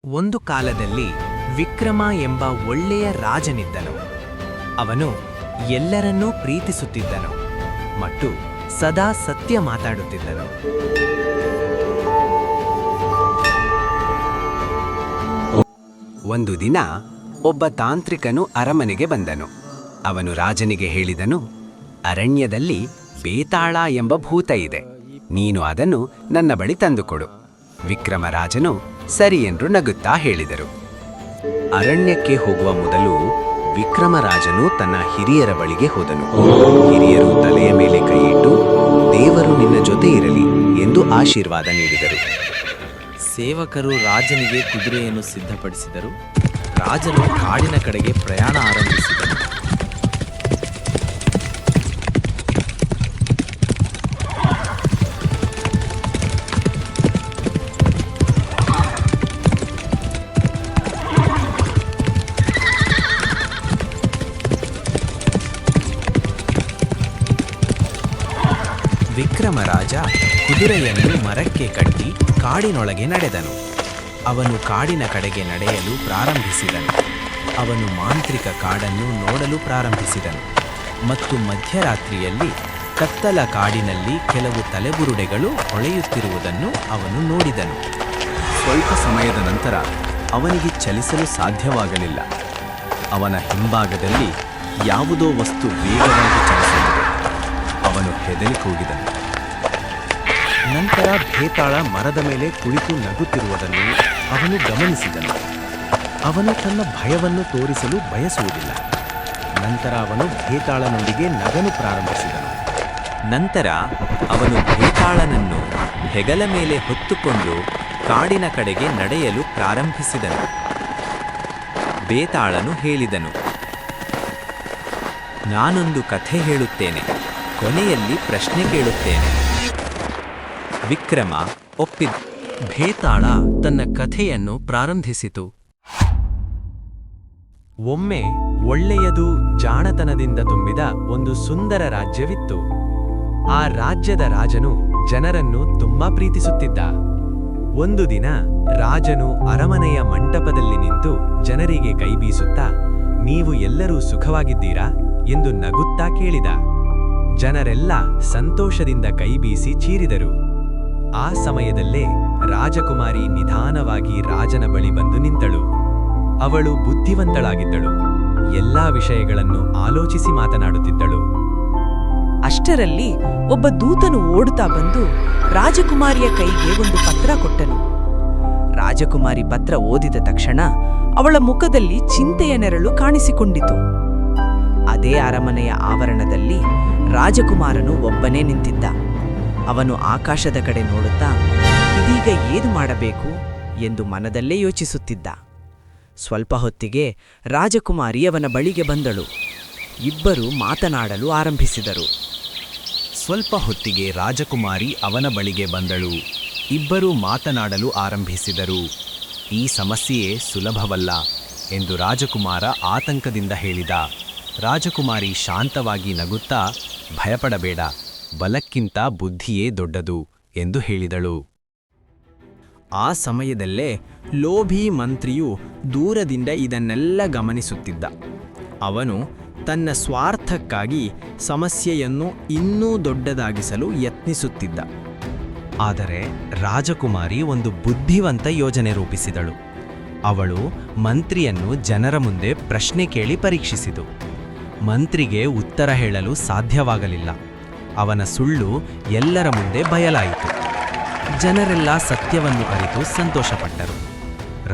ಒಂದು ಕಾಲದಲ್ಲಿ ವಿಕ್ರಮ ಎಂಬ ಒಳ್ಳೆಯ ರಾಜನಿದ್ದನು. ಅವನು ಎಲ್ಲರನ್ನೂ ಪ್ರೀತಿಸುತ್ತಿದ್ದನು ಮತ್ತು ಸದಾ ಸತ್ಯ ಮಾತಾಡುತ್ತಿದ್ದನು. ಒಂದು ದಿನ ಒಬ್ಬ ತಾಂತ್ರಿಕನು ಅರಮನೆಗೆ ಬಂದನು. ಅವನು ರಾಜನಿಗೆ ಹೇಳಿದನು, ಅರಣ್ಯದಲ್ಲಿ ಬೇತಾಳ ಎಂಬ ಭೂತ ಇದೆ, ನೀನು ಅದನ್ನು ನನ್ನ ಬಳಿ ತಂದುಕೊಡು. ವಿಕ್ರಮರಾಜನು ಸರಿ ಎಂದು ನಗುತ್ತಾ ಹೇಳಿದರು. ಅರಣ್ಯಕ್ಕೆ ಹೋಗುವ ಮೊದಲು ವಿಕ್ರಮರಾಜನು ತನ್ನ ಹಿರಿಯರ ಬಳಿಗೆ ಹೋದನು. ಹಿರಿಯರು ತಲೆಯ ಮೇಲೆ ಕೈಯಿಟ್ಟು, ದೇವರು ನಿನ್ನ ಜೊತೆ ಇರಲಿ ಎಂದು ಆಶೀರ್ವಾದ ನೀಡಿದರು. ಸೇವಕರು ರಾಜನಿಗೆ ಕುದುರೆಯನ್ನು ಸಿದ್ಧಪಡಿಸಿದರು. ರಾಜನು ಕಾಡಿನ ಕಡೆಗೆ ಪ್ರಯಾಣ ಆರಂಭಿಸಿದನು. ವಿಕ್ರಮರಾಜ ಕುದುರೆಯನ್ನು ಮರಕ್ಕೆ ಕಟ್ಟಿ ಕಾಡಿನೊಳಗೆ ನಡೆದನು. ಅವನು ಕಾಡಿನ ಕಡೆಗೆ ನಡೆಯಲು ಪ್ರಾರಂಭಿಸಿದನು. ಅವನು ಮಾಂತ್ರಿಕ ಕಾಡನ್ನು ನೋಡಲು ಪ್ರಾರಂಭಿಸಿದನು ಮತ್ತು ಮಧ್ಯರಾತ್ರಿಯಲ್ಲಿ ಕತ್ತಲ ಕಾಡಿನಲ್ಲಿ ಕೆಲವು ತಲೆಬುರುಡೆಗಳು ಹೊಳೆಯುತ್ತಿರುವುದನ್ನು ಅವನು ನೋಡಿದನು. ಸ್ವಲ್ಪ ಸಮಯದ ನಂತರ ಅವನಿಗೆ ಚಲಿಸಲು ಸಾಧ್ಯವಾಗಲಿಲ್ಲ. ಅವನ ಹಿಂಭಾಗದಲ್ಲಿ ಯಾವುದೋ ವಸ್ತು ವೇಗವಾಗಿ ಚಲಿಸುತ್ತಿದೆ. ಅವನು ಹೆದರಿ ಕೂಗಿದನು. ನಂತರ ಭೇತಾಳ ಮರದ ಮೇಲೆ ಕುಳಿತು ನಗುತ್ತಿರುವುದನ್ನು ಅವನು ಗಮನಿಸಿದನು. ಅವನು ತನ್ನ ಭಯವನ್ನು ತೋರಿಸಲು ಬಯಸುವುದಿಲ್ಲ. ನಂತರ ಅವನು ಭೇತಾಳನೊಂದಿಗೆ ನಗಲು ಪ್ರಾರಂಭಿಸಿದನು. ನಂತರ ಅವನು ಭೇತಾಳನನ್ನು ಹೆಗಲ ಮೇಲೆ ಹೊತ್ತುಕೊಂಡು ಕಾಡಿನ ಕಡೆಗೆ ನಡೆಯಲು ಪ್ರಾರಂಭಿಸಿದನು. ಬೇತಾಳನು ಹೇಳಿದನು, ನಾನೊಂದು ಕಥೆ ಹೇಳುತ್ತೇನೆ, ಕೊನೆಯಲ್ಲಿ ಪ್ರಶ್ನೆ ಕೇಳುತ್ತೇನೆ. ವಿಕ್ರಮ ಒಪ್ಪಿದ. ಭೇತಾಳ ತನ್ನ ಕಥೆಯನ್ನು ಪ್ರಾರಂಭಿಸಿತು. ಒಮ್ಮೆ ಒಳ್ಳೆಯದು ಜಾಣತನದಿಂದ ತುಂಬಿದ ಒಂದು ಸುಂದರ ರಾಜ್ಯವಿತ್ತು. ಆ ರಾಜ್ಯದ ರಾಜನು ಜನರನ್ನು ತುಂಬಾ ಪ್ರೀತಿಸುತ್ತಿದ್ದ. ಒಂದು ದಿನ ರಾಜನು ಅರಮನೆಯ ಮಂಟಪದಲ್ಲಿ ನಿಂತು ಜನರಿಗೆ ಕೈಬೀಸುತ್ತಾ, ನೀವು ಎಲ್ಲರೂ ಸುಖವಾಗಿದ್ದೀರಾ ಎಂದು ನಗುತ್ತಾ ಕೇಳಿದ. ಜನರೆಲ್ಲ ಸಂತೋಷದಿಂದ ಕೈಬೀಸಿ ಚೀರಿದರು. ಆ ಸಮಯದಲ್ಲೇ ರಾಜಕುಮಾರಿ ನಿಧಾನವಾಗಿ ರಾಜನ ಬಳಿ ಬಂದು ನಿಂತಳು. ಅವಳು ಬುದ್ಧಿವಂತಳಾಗಿದ್ದಳು. ಎಲ್ಲಾ ವಿಷಯಗಳನ್ನು ಆಲೋಚಿಸಿ ಮಾತನಾಡುತ್ತಿದ್ದಳು. ಅಷ್ಟರಲ್ಲಿ ಒಬ್ಬ ದೂತನು ಓಡುತ್ತಾ ಬಂದು ರಾಜಕುಮಾರಿಯ ಕೈಗೆ ಒಂದು ಪತ್ರ ಕೊಟ್ಟನು. ರಾಜಕುಮಾರಿ ಪತ್ರ ಓದಿದ ತಕ್ಷಣ ಅವಳ ಮುಖದಲ್ಲಿ ಚಿಂತೆಯ ನೆರಳು ಕಾಣಿಸಿಕೊಂಡಿತು. ಅದೇ ಅರಮನೆಯ ಆವರಣದಲ್ಲಿ ರಾಜಕುಮಾರನು ಒಬ್ಬನೇ ನಿಂತಿದ್ದ. ಅವನು ಆಕಾಶದ ಕಡೆ ನೋಡುತ್ತಾ ಇದೀಗ ಏನು ಮಾಡಬೇಕು ಎಂದು ಮನದಲ್ಲೇ ಯೋಚಿಸುತ್ತಿದ್ದ. ಸ್ವಲ್ಪ ಹೊತ್ತಿಗೆ ರಾಜಕುಮಾರಿ ಅವನ ಬಳಿಗೆ ಬಂದಳು. ಇಬ್ಬರು ಮಾತನಾಡಲು ಆರಂಭಿಸಿದರು. ಸ್ವಲ್ಪ ಹೊತ್ತಿಗೆ ರಾಜಕುಮಾರಿ ಅವನ ಬಳಿಗೆ ಬಂದಳು. ಇಬ್ಬರೂ ಮಾತನಾಡಲು ಆರಂಭಿಸಿದರು. ಈ ಸಮಸ್ಯೆಯೇ ಸುಲಭವಲ್ಲ ಎಂದು ರಾಜಕುಮಾರ ಆತಂಕದಿಂದ ಹೇಳಿದ. ರಾಜಕುಮಾರಿ ಶಾಂತವಾಗಿ ನಗುತ್ತಾ, ಭಯಪಡಬೇಡ, ಬಲಕ್ಕಿಂತ ಬುದ್ಧಿಯೇ ದೊಡ್ಡದು ಎಂದು ಹೇಳಿದಳು. ಆ ಸಮಯದಲ್ಲೇ ಲೋಭಿ ಮಂತ್ರಿಯು ದೂರದಿಂದ ಇದನ್ನೆಲ್ಲ ಗಮನಿಸುತ್ತಿದ್ದ. ಅವನು ತನ್ನ ಸ್ವಾರ್ಥಕ್ಕಾಗಿ ಸಮಸ್ಯೆಯನ್ನು ಇನ್ನೂ ದೊಡ್ಡದಾಗಿಸಲು ಯತ್ನಿಸುತ್ತಿದ್ದ. ಆದರೆ ರಾಜಕುಮಾರಿ ಒಂದು ಬುದ್ಧಿವಂತ ಯೋಜನೆ ರೂಪಿಸಿದಳು. ಅವಳು ಮಂತ್ರಿಯನ್ನು ಜನರ ಮುಂದೆ ಪ್ರಶ್ನೆ ಕೇಳಿ ಪರೀಕ್ಷಿಸಿತು. ಮಂತ್ರಿಗೆ ಉತ್ತರ ಹೇಳಲು ಸಾಧ್ಯವಾಗಲಿಲ್ಲ. ಅವನ ಸುಳ್ಳು ಎಲ್ಲರ ಮುಂದೆ ಬಯಲಾಯಿತು. ಜನರೆಲ್ಲ ಸತ್ಯವನ್ನು ಅರಿತು ಸಂತೋಷಪಟ್ಟರು.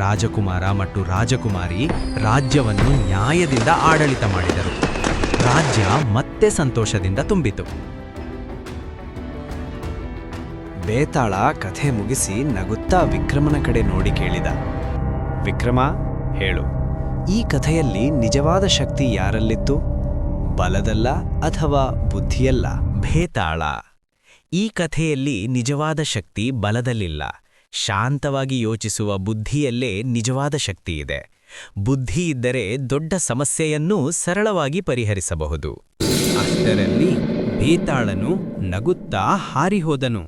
ರಾಜಕುಮಾರ ಮತ್ತು ರಾಜಕುಮಾರಿ ರಾಜ್ಯವನ್ನು ನ್ಯಾಯದಿಂದ ಆಡಳಿತ ಮಾಡಿದರು. ರಾಜ್ಯ ಮತ್ತೆ ಸಂತೋಷದಿಂದ ತುಂಬಿತು. ಬೇತಾಳ ಕಥೆ ಮುಗಿಸಿ ನಗುತ್ತಾ ವಿಕ್ರಮನ ಕಡೆ ನೋಡಿ ಕೇಳಿದ, ವಿಕ್ರಮ, ಹೇಳು, ಈ ಕಥೆಯಲ್ಲಿ ನಿಜವಾದ ಶಕ್ತಿ ಯಾರಲ್ಲಿತ್ತು? ಬಲದಲ್ಲ ಅಥವಾ ಬುದ್ಧಿಯಲ್ಲ? ಭೇತಾಳ, ಈ ಕಥೆಯಲ್ಲಿ ನಿಜವಾದ ಶಕ್ತಿ ಬಲದಲ್ಲಿಲ್ಲ. ಶಾಂತವಾಗಿ ಯೋಚಿಸುವ ಬುದ್ಧಿಯಲ್ಲೇ ನಿಜವಾದ ಶಕ್ತಿ ಇದೆ. ಬುದ್ಧಿ ಇದ್ದರೆ ದೊಡ್ಡ ಸಮಸ್ಯೆಯನ್ನೂ ಸರಳವಾಗಿ ಪರಿಹರಿಸಬಹುದು. ಅಷ್ಟರಲ್ಲಿ ಭೇತಾಳನು ನಗುತ್ತಾ ಹಾರಿಹೋದನು.